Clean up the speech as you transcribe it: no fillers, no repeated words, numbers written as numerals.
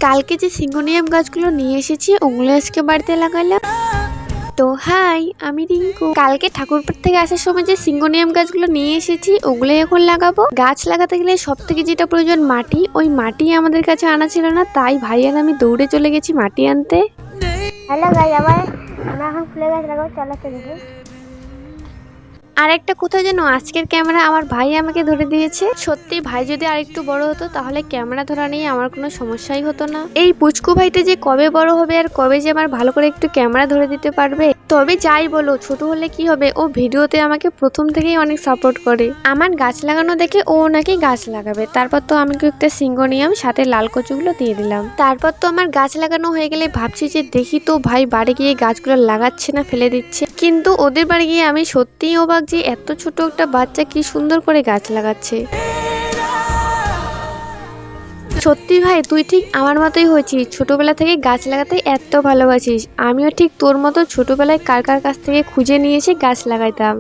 কালকে যে সিঙ্গোনিয়াম গাছগুলো নিয়ে এসেছি ওগুলো আজকে বাড়িতে লাগালাম। তো হাই, আমি রিঙ্কু। কালকে ঠাকুরপুর থেকে আসার সময় যে সিঙ্গোনিয়াম গাছগুলো নিয়ে এসেছি ওগুলোই এখন লাগাবো। গাছ লাগাতে গেলে সব থেকে যেটা প্রয়োজন মাটি, ওই মাটি আমাদের কাছে আনা ছিল না, তাই ভাই আর আমি দৌড়ে চলে গেছি মাটি আনতে। হ্যালো গাইস, আমরা এখন ফুলের গাছ লাগাবো, চলো দেখি। আর একটা কথা যেন, আজকের ক্যামেরা আমার ভাই আমাকে ধরে দিয়েছে। সত্যি ভাই যদি আরেকটু বড় হতো তাহলে ক্যামেরা ধরা নিয়ে আমার কোনো সমস্যাই হতো না। এই পুচকু ভাইটা যে কবে বড় হবে আর কবে যে আমার ভালো করে একটু ক্যামেরা ধরে দিতে পারবে। তবে যাই বলো, ছোট হলে কি হবে, ও ভিডিওতে আমাকে প্রথম থেকেই অনেক সাপোর্ট করে। আমার গাছ লাগানো দেখে ও নাকি গাছ লাগাবে। তারপর তো আমি একটা সিঙ্গোনিয়াম সাথে লাল কচুগুলো দিয়ে দিলাম। তারপর তো আমার গাছ লাগানো হয়ে গেলে ভাবছি যে দেখি তো ভাই বাড়ি গিয়ে গাছগুলো লাগাচ্ছে না ফেলে দিচ্ছে। কিন্তু ওদের বাড়ি গিয়ে আমি সত্যিই অবাক যে এত ছোট একটা বাচ্চা কি সুন্দর করে গাছ লাগাচ্ছে। সত্যি ভাই, তুই ঠিক আমার মতোই হয়েছিস, ছোটবেলা থেকে গাছ লাগাতে এত ভালোবাসিস। আমিও ঠিক তোর মতো ছোটবেলায় কার কার কাছ থেকে খুঁজে নিয়ে এসে গাছ লাগাইতাম।